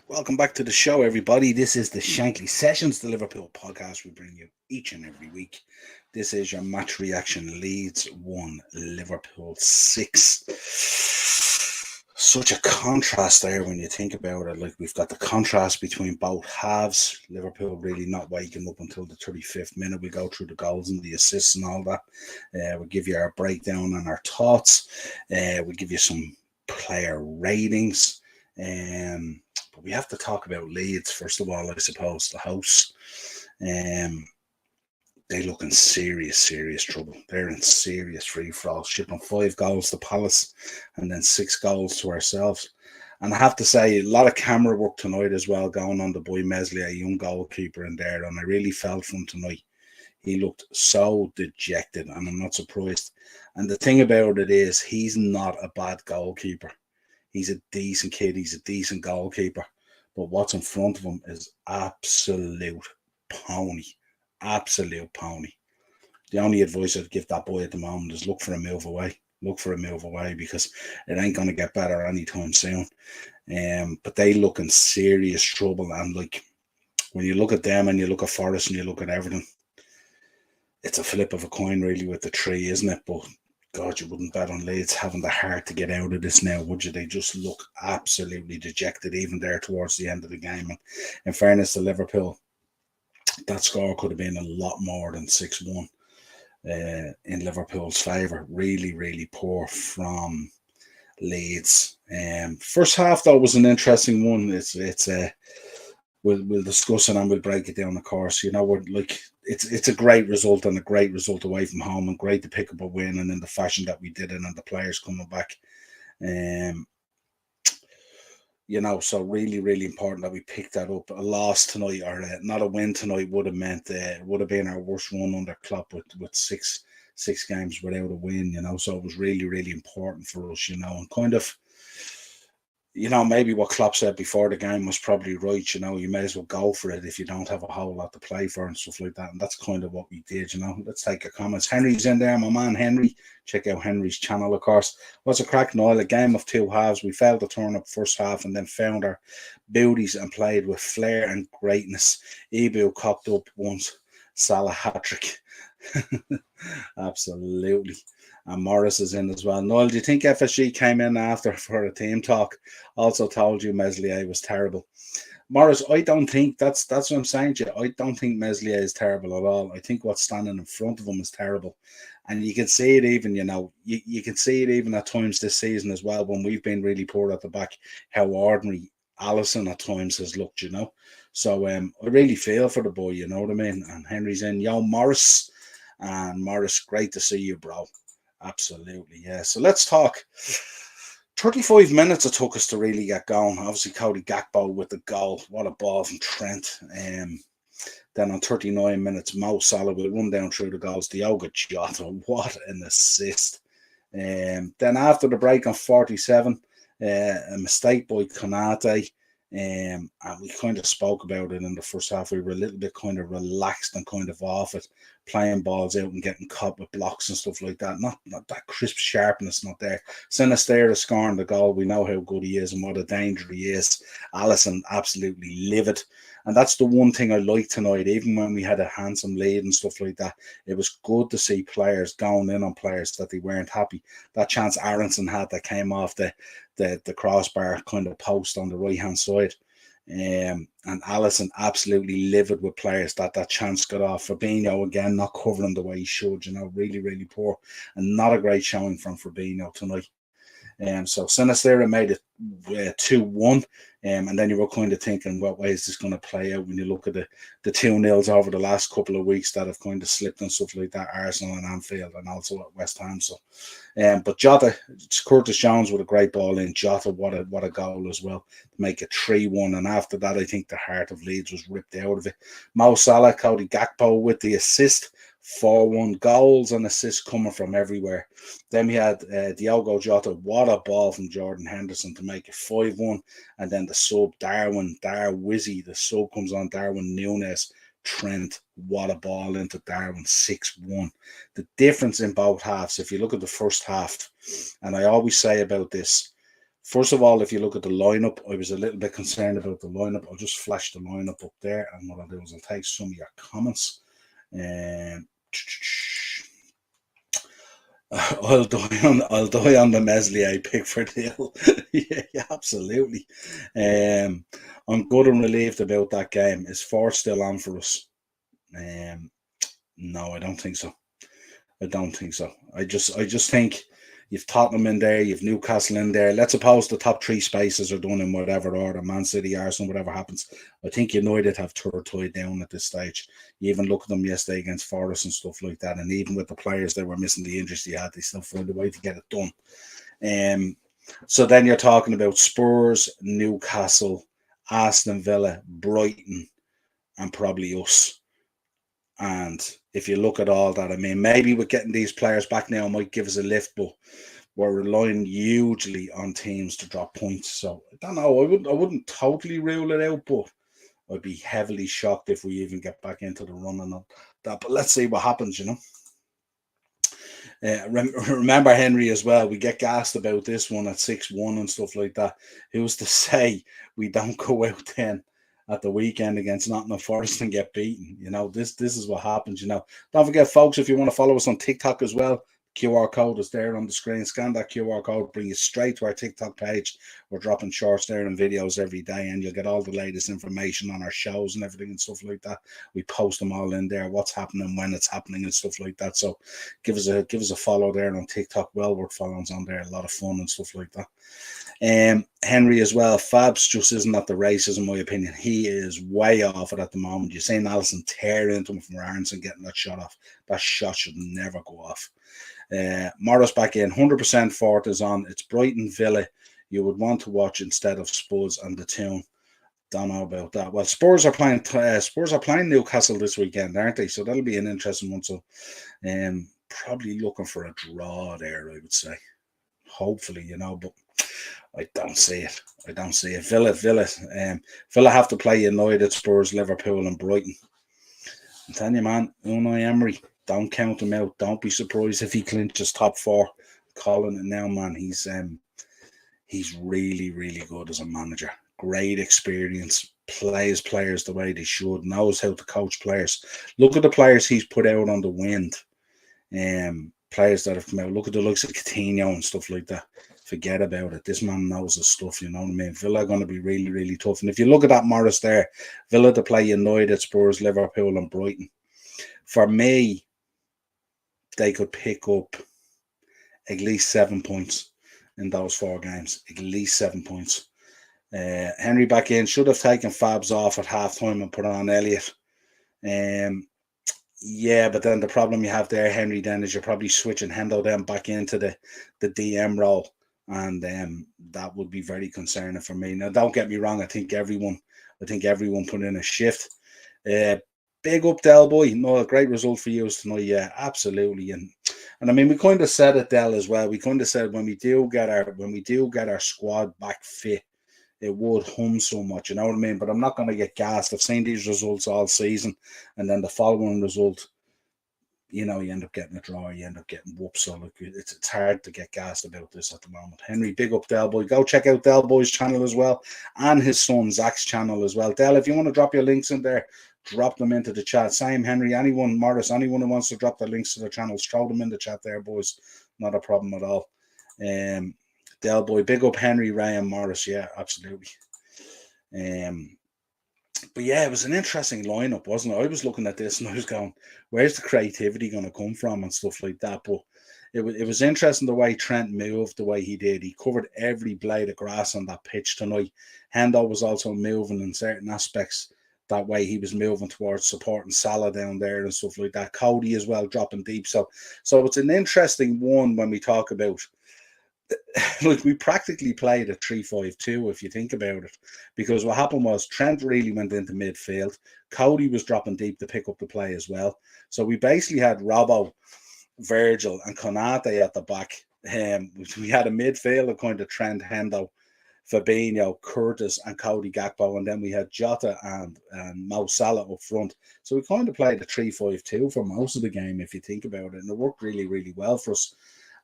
Welcome back to the show, everybody. This is the Shankly Sessions, the Liverpool podcast we bring you each and every week. This is your match reaction. Leeds 1, Liverpool 6. Such a contrast there when you think about it. Like, we've got the contrast between both halves. Liverpool really not waking up until the 35th minute. We go through the goals and the assists and all that. We'll give you our breakdown and our thoughts. We'll give you some player ratings. But we have to talk about Leeds first of all. I suppose the house. They look in serious trouble. They're in serious free fall, shipping 5 goals to Palace and then 6 goals to ourselves. And I have to say, a lot of camera work tonight as well, going on the boy Meslier, a young goalkeeper in there. And I really felt from tonight. He looked so dejected, and I'm not surprised. And the thing about it is, he's not a bad goalkeeper. He's a decent kid. He's a decent goalkeeper. But what's in front of him is absolute pony. Absolute pony. The only advice I'd give that boy at the moment is look for a move away. Look for a move away because it ain't going to get better anytime soon. But they look in serious trouble. And like, when you look at them and you look at Forest and you look at Everton, it's a flip of a coin really with the three, isn't it? But God, you wouldn't bet on Leeds having the heart to get out of this now, would you? They just look absolutely dejected, even there towards the end of the game. And in fairness to Liverpool, that score could have been a lot more than 6-1 in Liverpool's favour. Really poor from Leeds. First half, though, was an interesting one. We'll discuss it and we'll break it down, of course. You know, we're like, it's a great result and a great result away from home, and great to pick up a win and in the fashion that we did it, and the players coming back. You know, so really important that we picked that up. A loss tonight, or not a win tonight, would have meant would have been our worst run under Klopp with six games without a win. You know, so it was really important for us. You know, and kind of, you know, maybe what Klopp said before the game was probably right. You know, you may as well go for it if you don't have a whole lot to play for and stuff like that. And that's kind of what we did, you know. Let's take your comments. Henry's in there, my man Henry. Check out Henry's channel, of course. What's a crack, Niall? A game of two halves. We failed to turn up first half and then found our beauties and played with flair and greatness. Ebu cocked up once. Salah hat-trick. Absolutely. And Morris is in as well. Noel, do you think FSG came in after for a team talk? Also told you Meslier was terrible. Morris, I don't think that's what I'm saying to you. I don't think Meslier is terrible at all. I think what's standing in front of him is terrible. And you can see it even, you know, you can see it even at times this season as well, when we've been really poor at the back, how ordinary Allison at times has looked, you know. So I really feel for the boy, you know what I mean? And Henry's in. Yo, Morris. And Morris, great to see you, bro. Absolutely, yeah. So let's talk. 35 minutes it took us to really get going. Obviously, Cody Gakpo with the goal. What a ball from Trent. Then on 39 minutes, Mo Salah will run down through the goals. Diogo Jota, what an assist. Then after the break on 47, a mistake by Konate. And we kind of spoke about it in the first half. We were a little bit kind of relaxed and kind of off it, playing balls out and getting caught with blocks and stuff like that. Not that crisp sharpness, not there. Sinisterra scoring the goal. We know how good he is and what a danger he is. Allison absolutely livid. And that's the one thing I liked tonight, even when we had a handsome lead and stuff like that. It was good to see players going in on players that they weren't happy. That chance Aronson had that came off the crossbar kind of post on the right hand side. And Allison absolutely livid with players that chance got off. Fabinho again not covering the way he should, you know, really poor, and not a great showing from Fabinho tonight. So Sinisterra made it 2-1, and then you were kind of thinking, what way is this going to play out when you look at the 2-0s over the last couple of weeks that have kind of slipped and stuff like that, Arsenal and Anfield and also at West Ham. So, but Jota, Curtis Jones with a great ball in. Jota, what a goal as well to make it 3-1. And after that, I think the heart of Leeds was ripped out of it. Mo Salah, Cody Gakpo with the assist. 4-1, goals and assists coming from everywhere. Then we had Diogo Jota, what a ball from Jordan Henderson to make it 5-1. And then the sub, Darwizzy, the sub comes on, Darwin Núñez, Trent, what a ball into Darwin, 6-1. The difference in both halves, if you look at the first half, and I always say about this, First of all, if you look at the lineup, I was a little bit concerned about the lineup. I'll just flash the lineup up there, and what I'll do is I'll take some of your comments. Um, I'll die on the Meslier pick for Deal. Yeah, absolutely. I'm good and relieved about that game. Is 4 still on for us? No, I don't think so. I don't think so. I just think you've Tottenham in there, you've Newcastle in there. Let's suppose the top 3 spaces are done in whatever order, Man City, Arsenal, whatever happens. I think United have third tied down at this stage. You even look at them yesterday against Forest and stuff like that, and even with the players that were missing the injuries they had, they still found a way to get it done. So then you're talking about Spurs, Newcastle, Aston Villa, Brighton, and probably us. And if you look at all that, I mean, maybe with getting these players back now might give us a lift, but we're relying hugely on teams to drop points. So I don't know. I wouldn't totally rule it out, but I'd be heavily shocked if we even get back into the run and all that. But let's see what happens, you know. Remember Henry as well. We get gassed about this one at 6-1 and stuff like that. Who's to say we don't go out then at the weekend against Nottingham Forest and get beaten? You know, this is what happens. You know, don't forget, folks, if you want to follow us on TikTok as well, QR code is there on the screen. Scan that QR code, bring you straight to our TikTok page. We're dropping shorts there and videos every day, and you'll get all the latest information on our shows and everything and stuff like that. We post them all in there, what's happening, when it's happening, and stuff like that. So give us a follow there on TikTok. Well worth following on there. A lot of fun and stuff like that. Henry as well. Fabs just isn't at the races, in my opinion. He is way off it at the moment. You're saying Allison tear into him from Aronson getting that shot off. That shot should never go off. Morris back in, 100% Fort is on. It's Brighton Villa you would want to watch instead of Spurs and the Town. Don't know about that. Well, Spurs are playing Newcastle this weekend, aren't they? So that'll be an interesting one. So, probably looking for a draw there, I would say. Hopefully, you know, but I don't see it. I don't see it. Villa have to play United, Spurs, Liverpool, and Brighton. I'm telling you, man, Unai Emery, don't count him out. Don't be surprised if he clinches top 4. Calling it now, man. He's really, really good as a manager. Great experience. Plays players the way they should. Knows how to coach players. Look at the players he's put out on the wind. Players that have come out. Look at the likes of Coutinho and stuff like that. Forget about it. This man knows his stuff, you know what I mean? Villa are going to be really, really tough. And if you look at that Morris there, Villa to play United, Spurs, Liverpool, and Brighton. For me, they could pick up at least 7 points in those 4 games. At least 7 points. Henry back in. Should have taken Fabs off at halftime and put on Elliott. Yeah, but then the problem you have there, Henry, then is you're probably switching Hendo then back into the DM role. And that would be very concerning for me. Now, don't get me wrong. I think everyone put in a shift. Big up, Del boy. No, a great result for you tonight. Yeah, absolutely. And I mean, we kind of said it, Del, as well. We kind of said when we do get our squad back fit, it would hum so much. You know what I mean? But I'm not going to get gassed. I've seen these results all season, and then the following result, you know, you end up getting a draw, you end up getting whooped. So look, it's hard to get gassed about this at the moment. Henry, big up Del Boy. Go check out Del Boy's channel as well, and his son Zach's channel as well. Del, if you want to drop your links in there, drop them into the chat. Same Henry, Morris, anyone who wants to drop their links to their channels, throw them in the chat there, boys. Not a problem at all. Del Boy, big up Henry, Ray, and Morris. Yeah, absolutely. But yeah, it was an interesting lineup, wasn't it? I was looking at this and I was going, where's the creativity going to come from and stuff like that? But it was interesting the way Trent moved the way he did. He covered every blade of grass on that pitch tonight. Hendo was also moving in certain aspects that way. He was moving towards supporting Salah down there and stuff like that. Cody as well, dropping deep. So it's an interesting one when we talk about. Look, we practically played a 3-5-2 if you think about it, because what happened was Trent really went into midfield. Cody was dropping deep to pick up the play as well. So we basically had Robbo, Virgil, and Konate at the back. We had a midfield of kind of Trent, Hendo, Fabinho, Curtis, and Cody Gakpo, and then we had Jota and Mo Salah up front. So we kind of played a 3-5-2 for most of the game if you think about it, and it worked really, really well for us.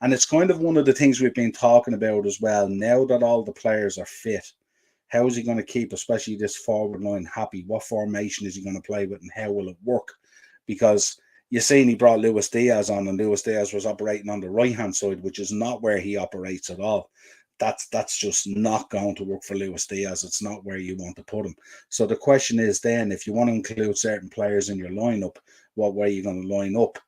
And it's kind of one of the things we've been talking about as well. Now that all the players are fit, how is he going to keep, especially this forward line, happy? What formation is he going to play with, and how will it work? Because you seen he brought Luis Diaz on, and Luis Diaz was operating on the right-hand side, which is not where he operates at all. That's just not going to work for Luis Diaz. It's not where you want to put him. So the question is then, if you want to include certain players in your lineup, what way are you going to line up?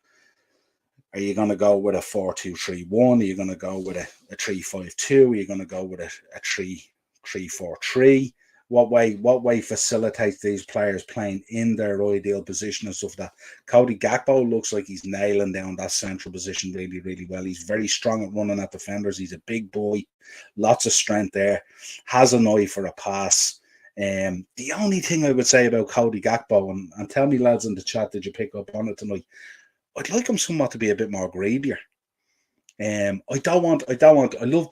Are you going to go with a 4-2-3-1? Are you going to go with a 3-5-2? Are you going to go with a 3-3-4-3? What way facilitates these players playing in their ideal position and stuff like that? Cody Gakpo looks like he's nailing down that central position really, really well. He's very strong at running at defenders. He's a big boy, lots of strength there, has an eye for a pass. The only thing I would say about Cody Gakpo, and tell me lads in the chat, did you pick up on it tonight? I'd like him somewhat to be a bit more greedier. I love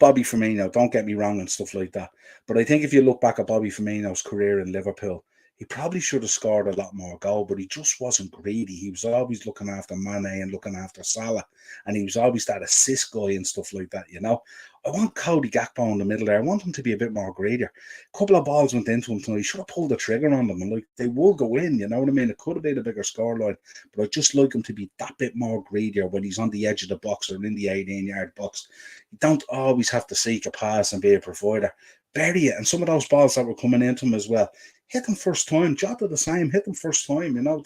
Bobby Firmino, don't get me wrong and stuff like that. But I think if you look back at Bobby Firmino's career in Liverpool, he probably should have scored a lot more goal, but he just wasn't greedy. He was always looking after Mane and looking after Salah, and he was always that assist guy and stuff like that, you know. I want Cody Gakpo in the middle there. I want him to be a bit more greedier. A couple of balls went into him tonight. He should have pulled the trigger on them, and like they will go in, you know what I mean? It could have been a bigger scoreline, but I just like him to be that bit more greedier when he's on the edge of the box or in the 18-yard box. You don't always have to seek a pass and be a provider. Bury it, and some of those balls that were coming into him as well, hit them first time. Jota the same, hit them first time. You know,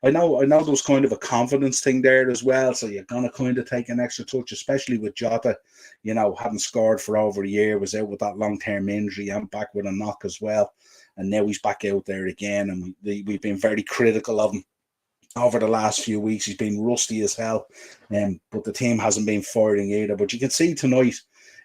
I know there's kind of a confidence thing there as well. So you're gonna kind of take an extra touch, especially with Jota. You know, hadn't scored for over a year, was out with that long-term injury, and back with a knock as well, and now he's back out there again. And we've been very critical of him over the last few weeks. He's been rusty as hell, but the team hasn't been firing either. But you can see tonight,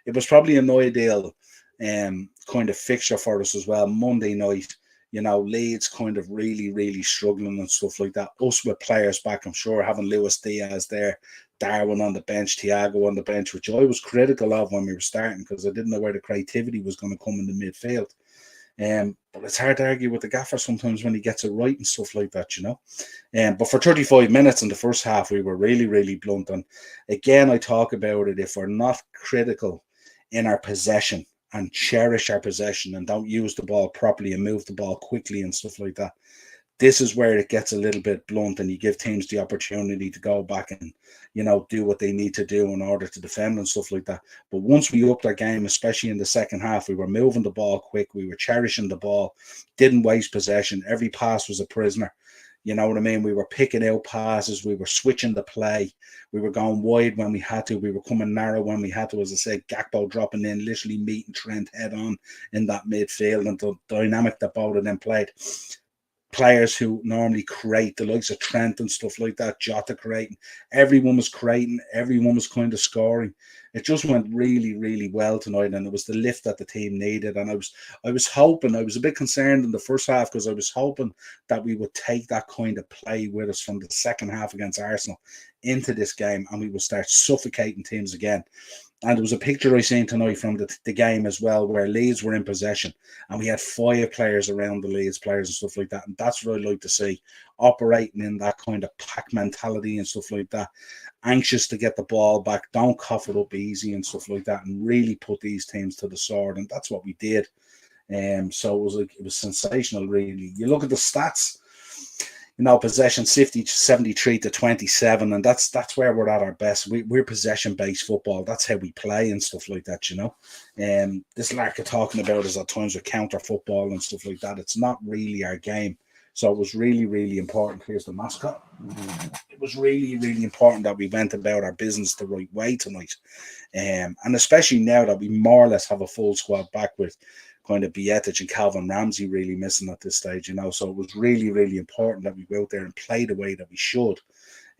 it was probably an ideal kind of fixture for us as well. Monday night, you know, Leeds kind of really, really struggling and stuff like that. Us with players back, I'm sure, having Luis Diaz there, Darwin on the bench, Thiago on the bench, which I was critical of when we were starting because I didn't know where the creativity was going to come in the midfield. But it's hard to argue with the gaffer sometimes when he gets it right and stuff like that, you know. But for 35 minutes in the first half, we were really, really blunt. And again, I talk about it, if we're not critical in our possession and cherish our possession and don't use the ball properly and move the ball quickly and stuff like that, this is where it gets a little bit blunt, and you give teams the opportunity to go back and, you know, do what they need to do in order to defend and stuff like that. But once we upped our game, especially in the second half, we were moving the ball quick, we were cherishing the ball, didn't waste possession. Every pass was a prisoner. You know what I mean? We were picking out passes. We were switching the play. We were going wide when we had to. We were coming narrow when we had to. As I said, Gakpo dropping in, literally meeting Trent head on in that midfield, and the dynamic that both of them played. Players who normally create, the likes of Trent and stuff like that, Jota creating. Everyone was creating. Everyone was kind of scoring. It just went really, really well tonight, and it was the lift that the team needed. And I was hoping, I was a bit concerned in the first half because I was hoping that we would take that kind of play with us from the second half against Arsenal into this game, and we would start suffocating teams again. And there was a picture I seen tonight from the game as well, where Leeds were in possession and we had 5 players around the Leeds players and stuff like that. And that's what I like to see, operating in that kind of pack mentality and stuff like that. Anxious to get the ball back, don't cough it up easy and stuff like that, and really put these teams to the sword. And that's what we did. So it was sensational, really. You look at the stats, you know, possession 73 to 27, and that's where we're at our best. We're possession-based football. That's how we play and stuff like that, you know. This lark of talking about is at times with counter football and stuff like that. It's not really our game. So it was really, really important. Here's the mascot. It was really, really important that we went about our business the right way tonight. And especially now that we more or less have a full squad back with kind of Bietic and Calvin Ramsey really missing at this stage, you know. So it was really, really important that we go out there and play the way that we should.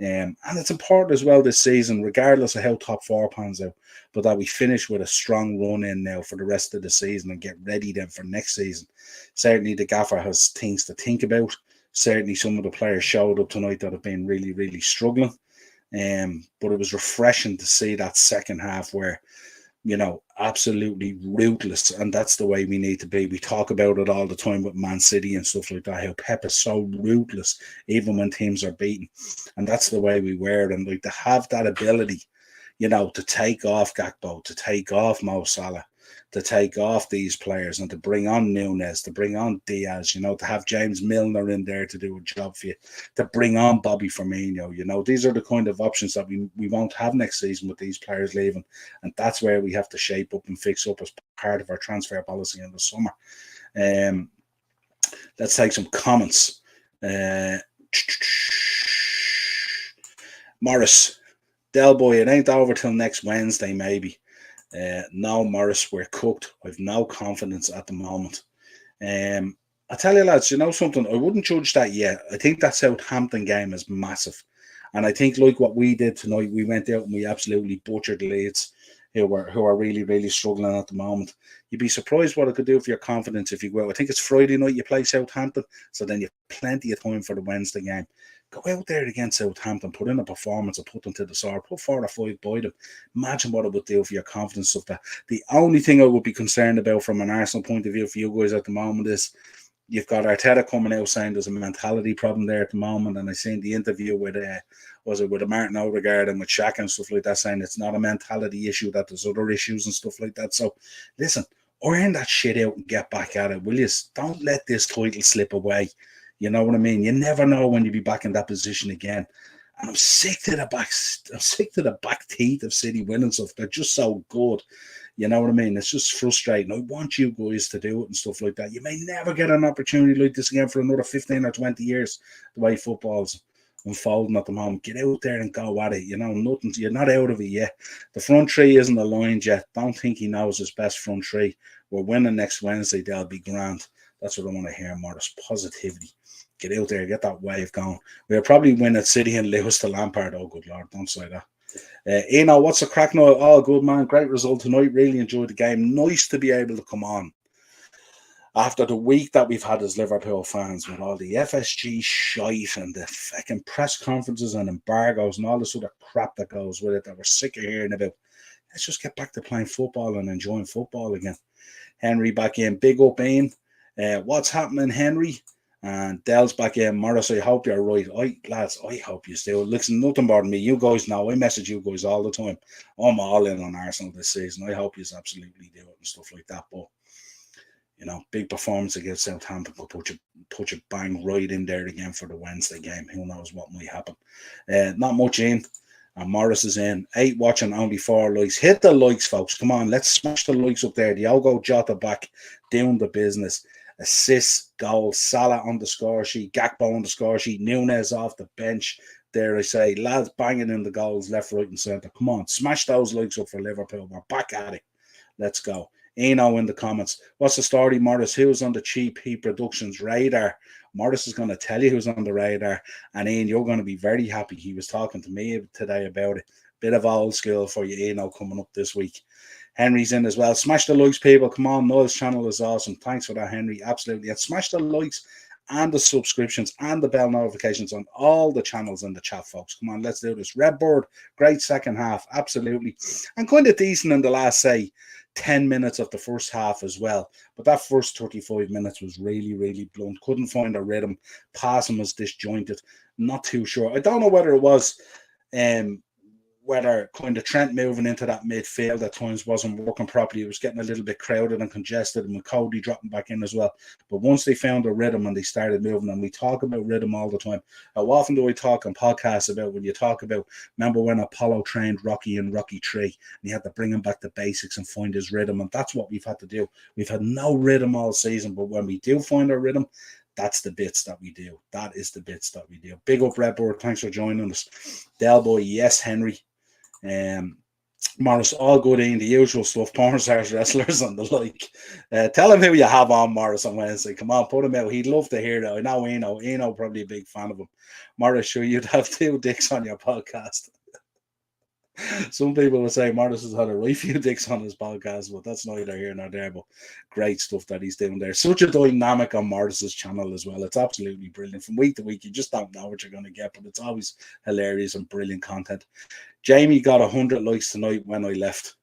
And it's important as well this season, regardless of how top 4 pans out, but that we finish with a strong run in now for the rest of the season and get ready then for next season. Certainly the gaffer has things to think about. Certainly some of the players showed up tonight that have been really, really struggling. But it was refreshing to see that second half where, you know, absolutely ruthless, and that's the way we need to be. We talk about it all the time with Man City and stuff like that, how Pep is so ruthless even when teams are beaten, and that's the way we were. And like to have that ability, to take off Gakpo, to take off Mo Salah, to take off these players and to bring on Nunes, to bring on Diaz, to have James Milner in there to do a job for you, to bring on Bobby Firmino. These are the kind of options that we won't have next season with these players leaving. And that's where we have to shape up and fix up as part of our transfer policy in the summer. Let's take some comments. Morris, Del Boy, it ain't over till next Wednesday, maybe. No, Morris, we're cooked. I've no confidence at the moment. I tell you, lads, something? I wouldn't judge that yet. I think that Southampton game is massive. And I think, like what we did tonight, we went out and we absolutely butchered Leeds, who are really, really struggling at the moment. You'd be surprised what it could do for your confidence if you go out. I think it's Friday night you play Southampton, so then you've plenty of time for the Wednesday game. Go out there against Southampton, put in a performance and put them to the sword, put 4 or 5 by them. Imagine what it would do for your confidence of that. The only thing I would be concerned about from an Arsenal point of view for you guys at the moment is you've got Arteta coming out saying there's a mentality problem there at the moment, and I seen the interview with with Martin Odegaard and with Shaq and stuff like that, saying it's not a mentality issue, that there's other issues and stuff like that. So listen, iron that shit out and get back at it, will you? Don't let this title slip away. You know what I mean? You never know when you'll be back in that position again. And I'm sick to the back teeth of City winning stuff. They're just so good. You know what I mean? It's just frustrating. I want you guys to do it and stuff like that. You may never get an opportunity like this again for another 15 or 20 years, the way football's unfolding at the moment. Get out there and go at it. Nothing. You're not out of it yet. The front three isn't aligned yet. Don't think he knows his best front three. We're winning next Wednesday. They'll be grand. That's what I want to hear, Morris. Positivity. Get out there, get that wave going. We'll probably win at City and lose to Lampard. Oh, good Lord, don't say that. Eno, what's the crack now? Oh, good, man. Great result tonight. Really enjoyed the game. Nice to be able to come on after the week that we've had as Liverpool fans with all the FSG shite and the fucking press conferences and embargoes and all this other crap that goes with it that we're sick of hearing about. Let's just get back to playing football and enjoying football again. Henry back in. Big up, Ian. What's happening, Henry? And Dell's back in. Morris, I hope you're right. Lads, I hope you still. Listen, nothing more than me. You guys know. I message you guys all the time. I'm all in on Arsenal this season. I hope you absolutely do it and stuff like that. But, big performance against Southampton could put you bang right in there again for the Wednesday game. Who knows what might happen. Not much in. And Morris is in. 8 watching, only 4 likes. Hit the likes, folks. Come on, let's smash the likes up there. Diogo Jota back, doing the business. Assists, goals, Salah on the score sheet, Gakpo on the score sheet, Nunes off the bench. Dare I say, lads banging in the goals left, right, and centre. Come on, smash those likes up for Liverpool. We're back at it. Let's go. Eno in the comments. What's the story, Morris? Who's on the Cheap Heat Productions radar? Morris is going to tell you who's on the radar. And Ian, you're going to be very happy. He was talking to me today about it. Bit of old school for you, Eno, coming up this week. Henry's in as well. Smash the likes, people. Come on, Niall's channel is awesome. Thanks for that, Henry. Absolutely. And smash the likes and the subscriptions and the bell notifications on all the channels in the chat, folks. Come on, let's do this. Redbird, great second half. Absolutely. And kind of decent in the last, say, 10 minutes of the first half as well. But that first 35 minutes was really, really blunt. Couldn't find a rhythm. Passing was disjointed. Not too sure. I don't know whether it was whether kind of Trent moving into that midfield at times wasn't working properly. It was getting a little bit crowded and congested, and with Cody dropping back in as well. But once they found a rhythm and they started moving, and we talk about rhythm all the time. How often do I talk on podcasts about when you talk about, remember when Apollo trained Rocky in Rocky 3, and he had to bring him back to basics and find his rhythm, and that's what we've had to do. We've had no rhythm all season, but when we do find our rhythm, that's the bits that we do. That is the bits that we do. Big up, Redbird. Thanks for joining us. Del Boy, yes, Henry. Morris, all good in the usual stuff, porn stars, wrestlers and the like. Tell him who you have on, Morris, on Wednesday. Come on, put him out. He'd love to hear that. I know Eno probably a big fan of him. Morris, sure, you'd have 2 dicks on your podcast. Some people would say Morris has had a right few dicks on his podcast, but that's neither here nor there. But great stuff that he's doing there. Such a dynamic on Morris's channel as well. It's absolutely brilliant. From week to week, you just don't know what you're going to get, but it's always hilarious and brilliant content. Jamie got 100 likes tonight when I left.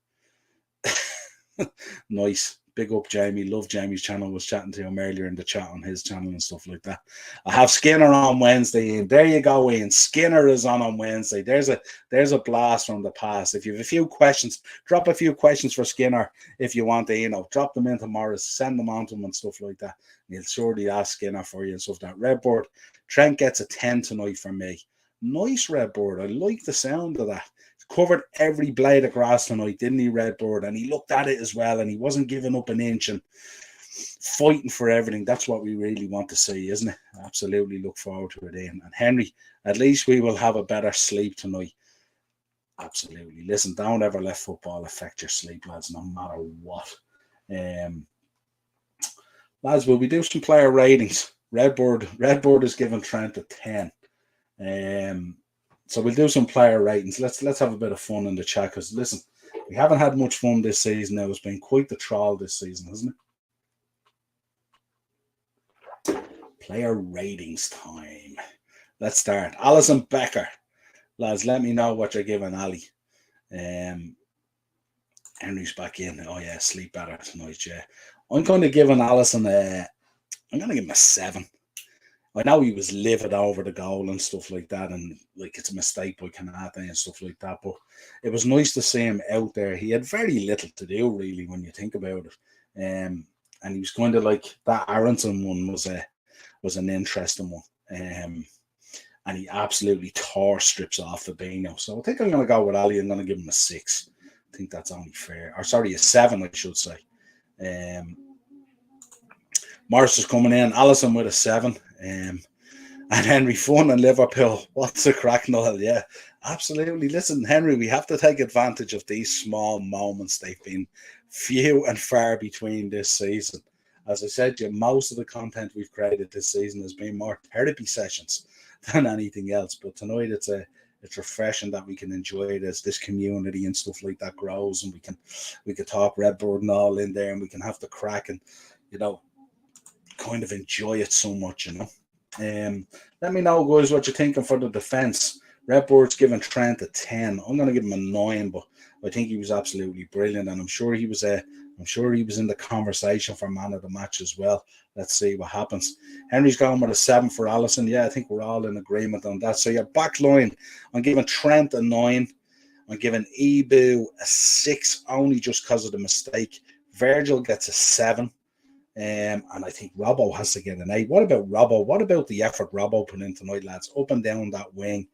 Nice. Big up Jamie. Love Jamie's channel. Was chatting to him earlier in the chat on his channel and stuff like that. I have Skinner on Wednesday, Ian. There you go, Ian. Skinner is on Wednesday. There's a blast from the past. If you have a few questions, drop a few questions for Skinner if you want to, drop them into Morris, send them on to him and stuff like that. And he'll surely ask Skinner for you and stuff like that. Redboard, Trent gets a 10 tonight for me. Nice, Redboard. I like the sound of that. Covered every blade of grass tonight, didn't he, Redboard? And he looked at it as well, and he wasn't giving up an inch and fighting for everything. That's what we really want to see, isn't it? Absolutely look forward to it, Ian. And Henry, at least we will have a better sleep tonight. Absolutely. Listen, don't ever let football affect your sleep, lads, no matter what. Lads, will we do some player ratings? Redboard is giving Trent a 10. So we'll do some player ratings. Let's have a bit of fun in the chat, because listen, we haven't had much fun this season now. It's been quite the trial this season, hasn't it? Player ratings time. Let's start. Alison Becker. Lads, let me know what you're giving Ali. Henry's back in. Oh yeah, sleep better tonight, yeah. I'm going to give Alison I'm going to give him a 7. I know he was livid over the goal and stuff like that, and like it's a mistake by Kanate and stuff like that, but it was nice to see him out there. He had very little to do, really, when you think about it. And he was kind of like that Aronson one was an interesting one. And he absolutely tore strips off Fabinho. So I think I'm going to go with Ali. I'm going to give him a 6. I think that's only fair. Or sorry, a 7, I should say. Morris is coming in. Allison with a 7. And Henry, fun in Liverpool. What's the crack, Niall? Yeah, absolutely. Listen, Henry, we have to take advantage of these small moments. They've been few and far between this season. As I said, most of the content we've created this season has been more therapy sessions than anything else. But tonight it's refreshing that we can enjoy this community and stuff like that grows, and we can talk Redboard and all in there, and we can have the crack and kind of enjoy it so much, Let me know, guys, what you're thinking for the defense. Redboard's giving Trent a 10. I'm going to give him a 9, but I think he was absolutely brilliant, and I'm sure he was in the conversation for man of the match as well. Let's see what happens. Henry's going with a 7 for Allison. Yeah, I think we're all in agreement on that. So your back line, I'm giving Trent a 9. I'm giving Ibu a 6, only just because of the mistake. Virgil gets a 7. And I think Robbo has to get an 8. What about Robbo? What about the effort Robbo put in tonight, lads? Up and down that wing.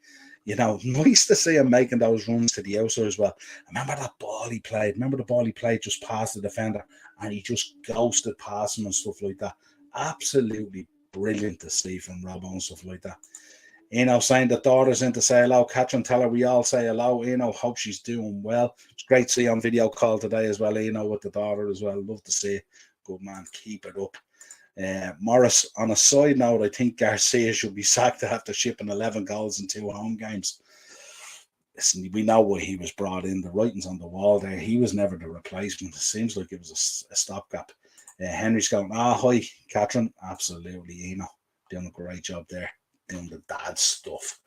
Nice to see him making those runs to the outside as well. Remember that ball he played? Remember the ball he played just past the defender, and he just ghosted past him and stuff like that. Absolutely brilliant to see from Robbo and stuff like that. Saying the daughter's in to say hello. Catherine, tell her we all say hello. Hope she's doing well. It's great to see you on video call today as well, with the daughter as well. Love to see it. Good man, keep it up. Morris, on a side note, I think Garcia should be sacked after shipping 11 goals in 2 home games. Listen, we know why he was brought in. The writing's on the wall there. He was never the replacement. It seems like it was a stopgap. Henry's going, hi, Catherine. Absolutely, doing a great job there, doing the dad stuff.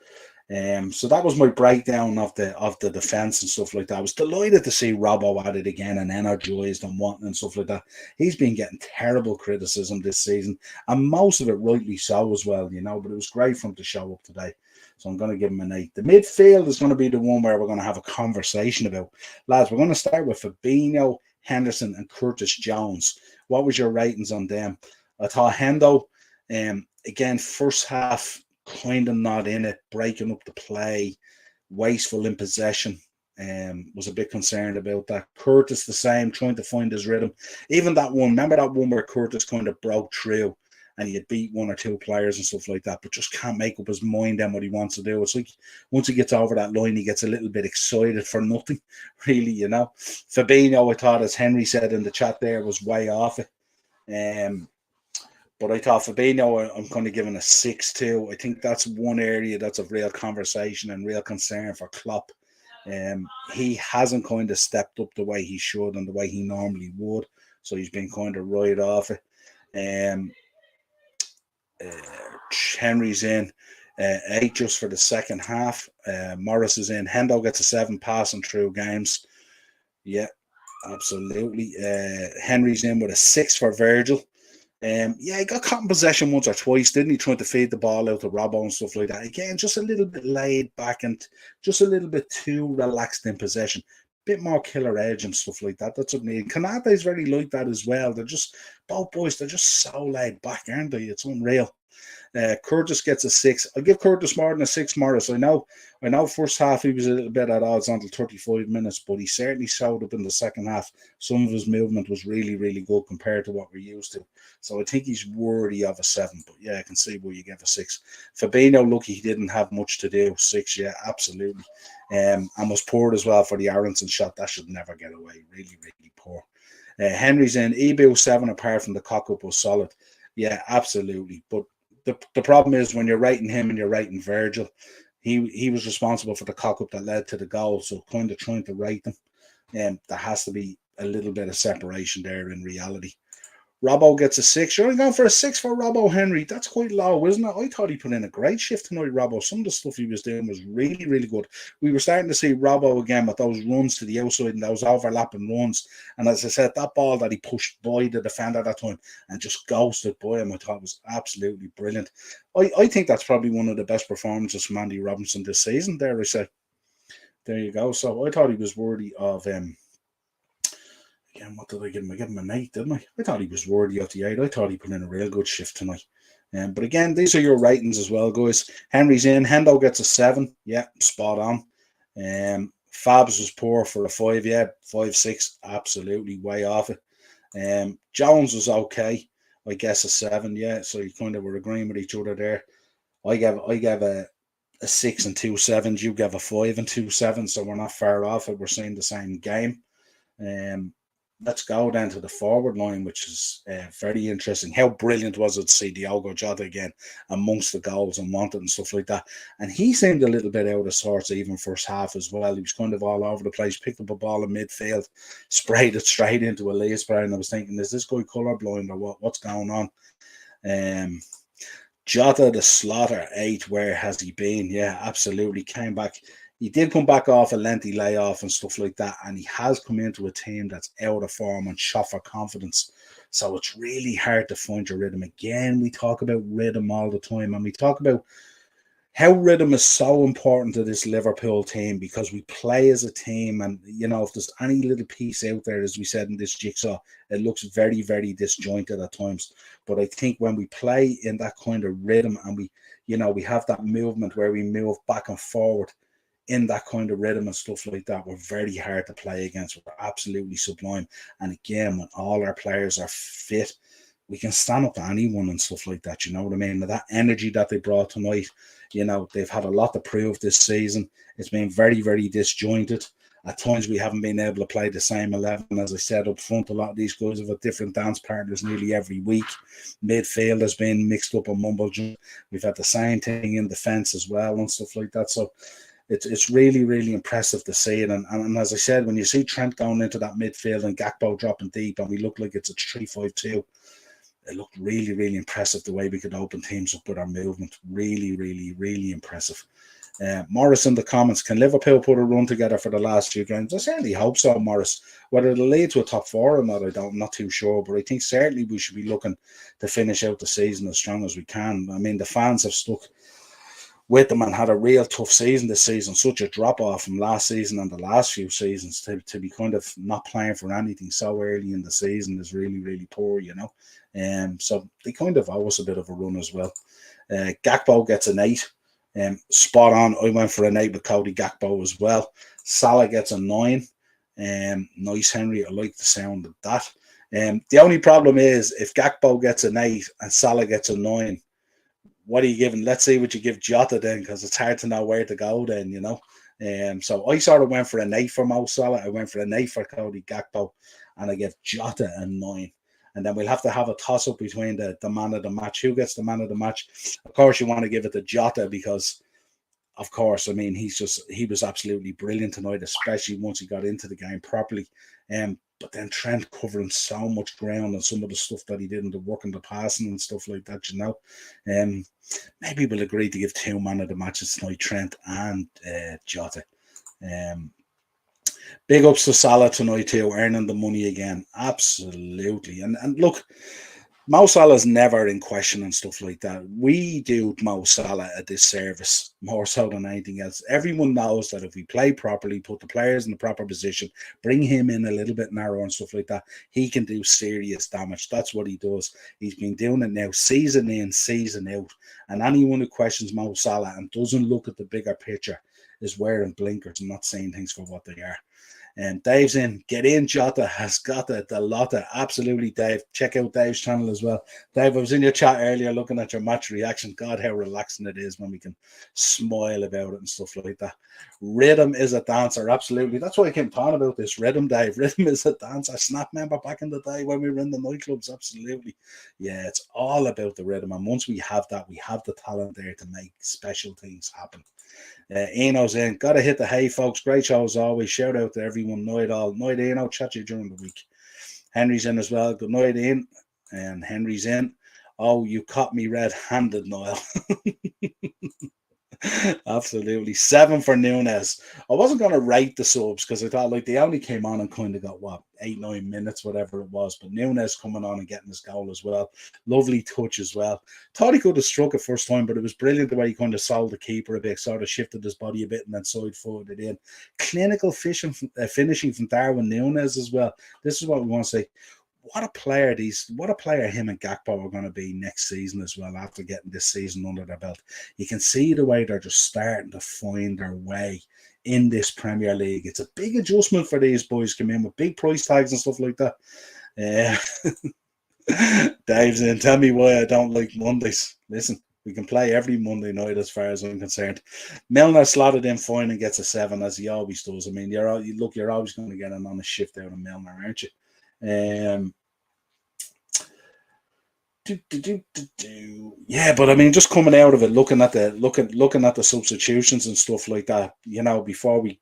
So that was my breakdown of the defense and stuff like that. I was delighted to see Robbo at it again and energized and wanting and stuff like that. He's been getting terrible criticism this season, and most of it rightly so as well, but it was great for him to show up today. So I'm going to give him an 8. The midfield is going to be the one where we're going to have a conversation about. Lads, we're going to start with Fabinho, Henderson, and Curtis Jones. What was your ratings on them? I thought Hendo, again, first half, kind of not in it, breaking up the play, wasteful in possession. Was a bit concerned about that. Curtis the same, trying to find his rhythm. Even that one, remember that one where Curtis kind of broke through and he had beat 1 or 2 players and stuff like that, but just can't make up his mind on what he wants to do. It's like once he gets over that line, he gets a little bit excited for nothing, really, Fabinho, I thought, as Henry said in the chat there, was way off it. But I thought Fabinho, I'm kind of giving a 6 too. I think that's one area that's of real conversation and real concern for Klopp. He hasn't kind of stepped up the way he should and the way he normally would. So he's been kind of right off it. Henry's in 8 just for the second half. Morris is in. Hendo gets a 7 passing through games. Yeah. Absolutely. Henry's in with a 6 for Virgil. Yeah, he got caught in possession once or twice, didn't he? Trying to feed the ball out to Robbo and stuff like that. Again, just a little bit laid back and just a little bit too relaxed in possession. Bit more killer edge and stuff like that. That's what we need. Canate's very like that as well. They're just both boys. They're just so laid back, aren't they? It's unreal. Curtis gets a 6. I give Curtis more than a 6, Morris. I know. First half he was a little bit at odds until 35 minutes, but he certainly showed up in the second half. Some of his movement was really, really good compared to what we're used to. So I think he's worthy of a 7. But yeah, I can see where you give a 6. Fabinho, lucky he didn't have much to do. 6, yeah, absolutely. And was poor as well for the Aronson shot. That should never get away. Really, really poor. Henry's in. Ebu 7 apart from the cock-up was solid. Yeah, absolutely. But the problem is when you're writing him and you're writing Virgil, he was responsible for the cock-up that led to the goal. So kind of trying to write them. There has to be a little bit of separation there in reality. Robbo gets a 6. You're only going for a 6 for Robbo, Henry. That's quite low, isn't it? I thought he put in a great shift tonight, Robbo. Some of the stuff he was doing was really, really good. We were starting to see Robbo again with those runs to the outside and those overlapping runs. And as I said, that ball that he pushed by the defender that time and just ghosted by him, I thought was absolutely brilliant. I think that's probably one of the best performances from Andy Robinson this season, dare I say. There you go. So I thought he was worthy of again, what did I give him? I gave him an 8, didn't I? I thought he was worthy of the 8. I thought he put in a real good shift tonight. But again, these are your ratings as well, guys. Henry's in. Hendo gets a 7. Yeah, spot on. Fabs was poor for a 5. Yeah, 5-6. Absolutely way off it. Jones was okay. I guess a 7. Yeah, so you kind of were agreeing with each other there. I gave a 6 and 2 7s. You gave a 5 and 2 7s, so we're not far off it. We're seeing the same game. Let's go down to the forward line, which is very interesting. How brilliant was it to see Diogo Jota again amongst the goals and wanted and stuff like that? And he seemed a little bit out of sorts even first half as well. He was kind of all over the place, picked up a ball in midfield, sprayed it straight into Elias Brown. I was thinking, is this guy colourblind or what? What's going on? Jota, the slaughter 8, where has he been? Yeah, absolutely. Came back. He did come back off a lengthy layoff and stuff like that, and he has come into a team that's out of form and shot for confidence. So it's really hard to find your rhythm. Again, we talk about rhythm all the time, and we talk about how rhythm is so important to this Liverpool team because we play as a team, and if there's any little piece out there, as we said in this jigsaw, it looks very, very disjointed at times. But I think when we play in that kind of rhythm and we have that movement where we move back and forward in that kind of rhythm and stuff like that, we're very hard to play against. We're absolutely sublime. And again, when all our players are fit, we can stand up to anyone and stuff like that. You know what I mean? That energy that they brought tonight, they've had a lot to prove this season. It's been very, very disjointed. At times, we haven't been able to play the same 11. As I said up front, a lot of these guys have got different dance partners nearly every week. Midfield has been mixed up and mumbled. We've had the same thing in defence as well and stuff like that. So it's really, really impressive to see it. And as I said, when you see Trent going into that midfield and Gakpo dropping deep and we look like it's a 3-5-2, it looked really, really impressive the way we could open teams up with our movement. Really, really, really impressive. Morris in the comments, can Liverpool put a run together for the last few games? I certainly hope so, Morris. Whether it'll lead to a top 4 or not, I'm not too sure. But I think certainly we should be looking to finish out the season as strong as we can. I mean, the fans have stuck with them and had a real tough season this season, such a drop off from last season and the last few seasons to be kind of not playing for anything so early in the season is really, really poor, so they kind of owe us a bit of a run as well. Gakpo gets an 8. Spot on. I went for an 8 with Cody Gakpo as well. Salah gets a 9. Nice, Henry. I like the sound of that. The only problem is if Gakpo gets an 8 and Salah gets a 9, what are you giving? Let's see what you give Jota then, because it's hard to know where to go then, so I sort of went for an 8 for Mo Salah. I went for an 8 for Cody Gakpo, and I gave Jota a 9. And then we'll have to have a toss-up between the man of the match. Who gets the man of the match? Of course, you want to give it to Jota because, of course, I mean, he was absolutely brilliant tonight, especially once he got into the game properly. But then Trent covering so much ground and some of the stuff that he did in the work and the passing and stuff like that, maybe we'll agree to give 2 man of the matches tonight, Trent and Jota. Big ups to Salah tonight too, earning the money again. Absolutely. And look, Mo Salah's never in question and stuff like that. We do Mo Salah a disservice more so than anything else. Everyone knows that if we play properly, put the players in the proper position, bring him in a little bit narrow and stuff like that, he can do serious damage. That's what he does. He's been doing it now, season in, season out. And anyone who questions Mo Salah and doesn't look at the bigger picture is wearing blinkers and not saying things for what they are. And Dave's in. Get in, Jota has got the Lotta. Absolutely, Dave. Check out Dave's channel as well. Dave, I was in your chat earlier looking at your match reaction. God, how relaxing it is when we can smile about it and stuff like that. Rhythm is a dancer. Absolutely. That's why I came talking about this. Rhythm, Dave. Rhythm is a dancer. Snap member back in the day when we were in the nightclubs. Absolutely. Yeah, it's all about the rhythm. And once we have that, we have the talent there to make special things happen. Eno's in. Gotta hit the hay, folks. Great show as always. Shout out to everyone. Night all. Night Eno. Chat to you during the week. Henry's in as well. Good night, in. And Henry's in. Oh, you caught me red-handed, Niall. Absolutely. 7 for Nunes. I wasn't going to rate the subs because I thought like they only came on and kind of got 8-9 minutes, whatever it was. But Nunes coming on and getting his goal as well. Lovely touch as well. Thought he could have struck it first time, but it was brilliant the way he kind of sold the keeper a bit, sort of shifted his body a bit and then side footed it in. Clinical finishing from Darwin Nunes as well. This is what we want to say. What a player him and Gakpo are going to be next season as well after getting this season under their belt. You can see the way they're just starting to find their way in this Premier League. It's a big adjustment for these boys come in with big price tags and stuff like that. Dave's in. Tell me why I don't like Mondays. Listen, we can play every Monday night as far as I'm concerned. Milner slotted in fine and gets a 7 as he always does. I mean, you're always going to get an honest shift out of Milner, aren't you? Yeah, but I mean, just coming out of it, looking at the substitutions and stuff like that, before we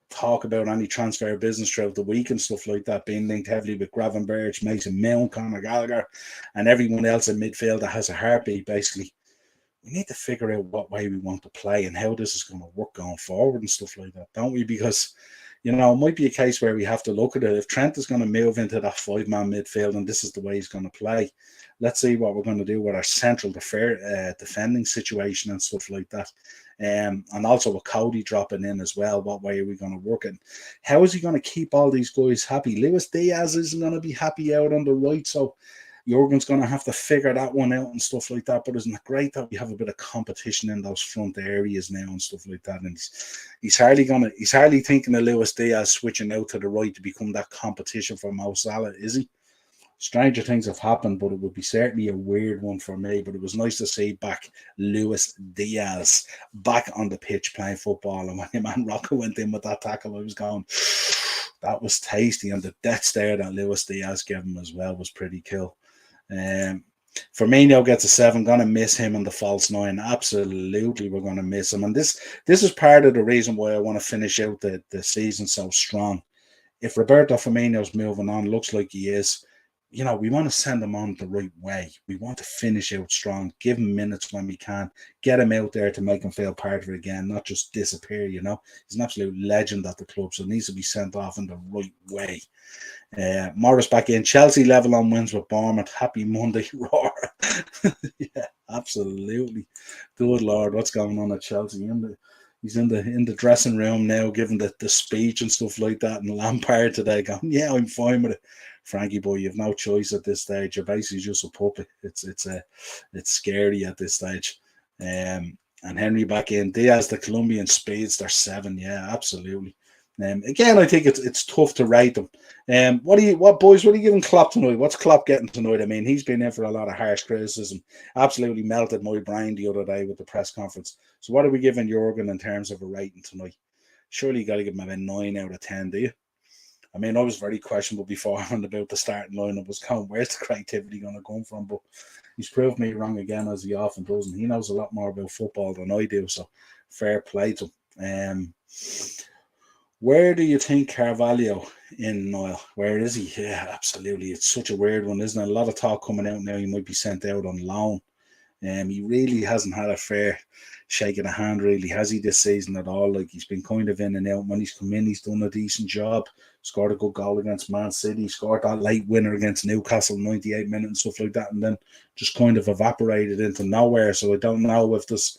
talk about any transfer business throughout the week and stuff like that, being linked heavily with Gravenberch, Mason Mount, Conor Gallagher, and everyone else in midfield that has a heartbeat, basically. We need to figure out what way we want to play and how this is going to work going forward and stuff like that, don't we? Because it might be a case where we have to look at it. If Trent is going to move into that 5-man midfield and this is the way he's going to play, let's see what we're going to do with our central defending situation and stuff like that. And also with Cody dropping in as well, what way are we going to work it? How is he going to keep all these guys happy? Luis Diaz isn't going to be happy out on the right, so Jurgen's going to have to figure that one out and stuff like that. But isn't it great that we have a bit of competition in those front areas now and stuff like that? And he's hardly thinking of Luis Diaz switching out to the right to become that competition for Mo Salah, is he? Stranger things have happened, but it would be certainly a weird one for me. But it was nice to see back Luis Diaz back on the pitch playing football. And when your man Rocco went in with that tackle, I was going, that was tasty. And the death stare that Luis Diaz gave him as well was pretty cool. Firmino gets a 7. Gonna miss him in the false 9. Absolutely, we're gonna miss him. And this is part of the reason why I want to finish out the season so strong. If Roberto Firmino's moving on, looks like he is, we want to send him on the right way. We want to finish out strong, give him minutes when we can, get him out there to make him feel part of it again, not just disappear, He's an absolute legend at the club, so he needs to be sent off in the right way. Morris back in. Chelsea level on wins with Bournemouth. Happy Monday, roar. Yeah, absolutely. Good Lord, what's going on at Chelsea? He's in the dressing room now, giving the speech and stuff like that. And Lampard today going, yeah, I'm fine with it. Frankie boy, you have no choice at this stage. You're basically just a puppet. It's scary at this stage. And Henry back in. Diaz, the Colombian speedster, 7. Yeah, absolutely. Again, I think it's tough to rate them. What are you giving Klopp tonight? What's Klopp getting tonight? I mean, he's been in for a lot of harsh criticism. Absolutely melted my brain the other day with the press conference. So what are we giving Jurgen in terms of a rating tonight? Surely you got to give him about 9 out of 10, do you? I mean, I was very questionable beforehand about the starting line. It was going, where's the creativity going to come from? But he's proved me wrong again, as he often does. And he knows a lot more about football than I do. So fair play to him. Where do you think Carvalho in, Niall? Where is he? Yeah, absolutely. It's such a weird one, isn't it? A lot of talk coming out now. He might be sent out on loan. He really hasn't had a fair shake of the hand, really, has he, this season at all? Like, he's been kind of in and out. When he's come in, he's done a decent job. Scored a good goal against Man City, scored that late winner against Newcastle, 98 minutes and stuff like that, and then just kind of evaporated into nowhere. So I don't know if there's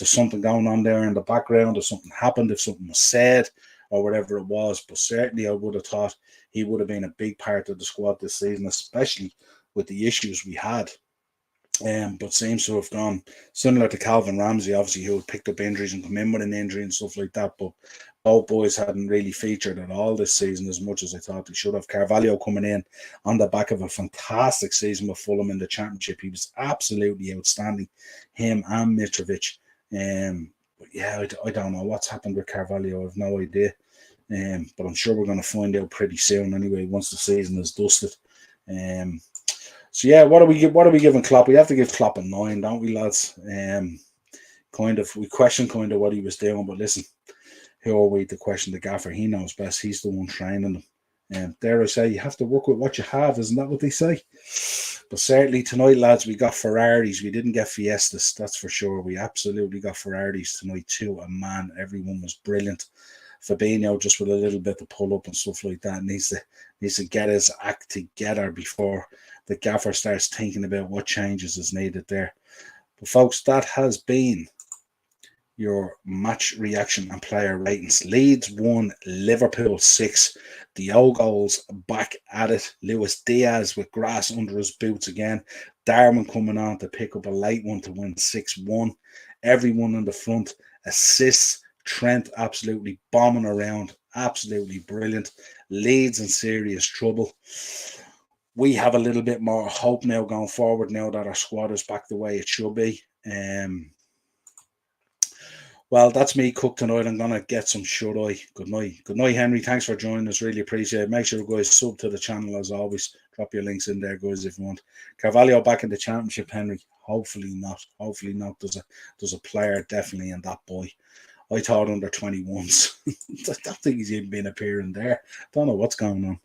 something going on there in the background, if something happened, if something was said, or whatever it was. But certainly I would have thought he would have been a big part of the squad this season, especially with the issues we had. But seems to have gone similar to Calvin Ramsey, obviously, who had picked up injuries and come in with an injury and stuff like that. But both boys hadn't really featured at all this season as much as I thought they should have. Carvalho coming in on the back of a fantastic season with Fulham in the Championship. He was absolutely outstanding, him and Mitrovic. But yeah, I don't know what's happened with Carvalho. I have no idea. But I'm sure we're going to find out pretty soon anyway, once the season is dusted. So yeah, what are we giving Klopp? We have to give Klopp a 9, don't we, lads? We question kind of what he was doing, but listen, who are we to question the gaffer? He knows best. He's the one training them. Dare I say, you have to work with what you have, isn't that what they say? But certainly tonight, lads, we got Ferraris. We didn't get Fiestas, that's for sure. We absolutely got Ferraris tonight too. And man, everyone was brilliant. Fabinho, just with a little bit to pull up and stuff like that, needs to get his act together before the gaffer starts thinking about what changes is needed there. But folks, that has been your match reaction and player ratings. Leeds 1, Liverpool 6. The old goals back at it. Luis Diaz with grass under his boots again. Darwin coming on to pick up a late one to win 6-1. Everyone in the front. Assists. Trent absolutely bombing around. Absolutely brilliant. Leeds in serious trouble. We have a little bit more hope now going forward now that our squad is back the way it should be. Well, that's me cooked tonight. I'm going to get some shut-eye. Good night. Good night, Henry. Thanks for joining us. Really appreciate it. Make sure you guys sub to the channel as always. Drop your links in there, guys, if you want. Carvalho back in the Championship, Henry. Hopefully not. Hopefully not. There's a player definitely in that boy. I thought under 21s. I don't think he's even been appearing there. Don't know what's going on.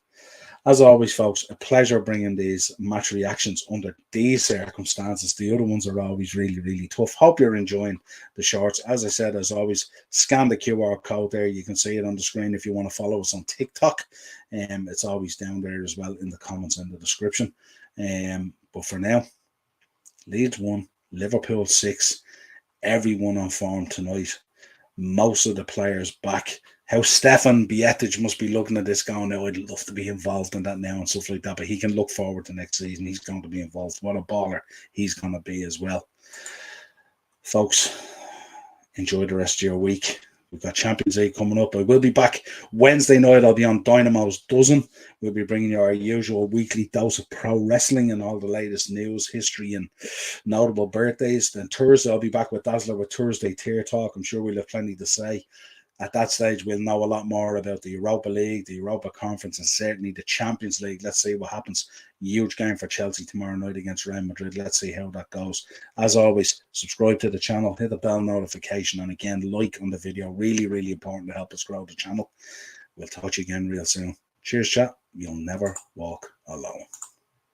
As always, folks, a pleasure bringing these match reactions under these circumstances. The other ones are always really, really tough. Hope you're enjoying the shorts. As I said, as always, scan the QR code there. You can see it on the screen if you want to follow us on TikTok. It's always down there as well in the comments and the description. But for now, Leeds 1, Liverpool 6. Everyone on form tonight. Most of the players back. How Stefan Bietic must be looking at this going, now I'd love to be involved in that now and stuff like that, but he can look forward to next season. He's going to be involved. What a baller he's going to be as well. Folks, enjoy the rest of your week. We've got Champions League coming up. I will be back Wednesday night. I'll be on Dynamo's Dozen. We'll be bringing you our usual weekly dose of pro wrestling and all the latest news, history, and notable birthdays. Then Thursday, I'll be back with Dazzler with Thursday Tier Talk. I'm sure we'll have plenty to say. At that stage, we'll know a lot more about the Europa League, the Europa Conference, and certainly the Champions League. Let's see what happens. Huge game for Chelsea tomorrow night against Real Madrid. Let's see how that goes. As always, subscribe to the channel, hit the bell notification, and again, like on the video. Really, really important to help us grow the channel. We'll talk to you again real soon. Cheers, chat. You'll never walk alone.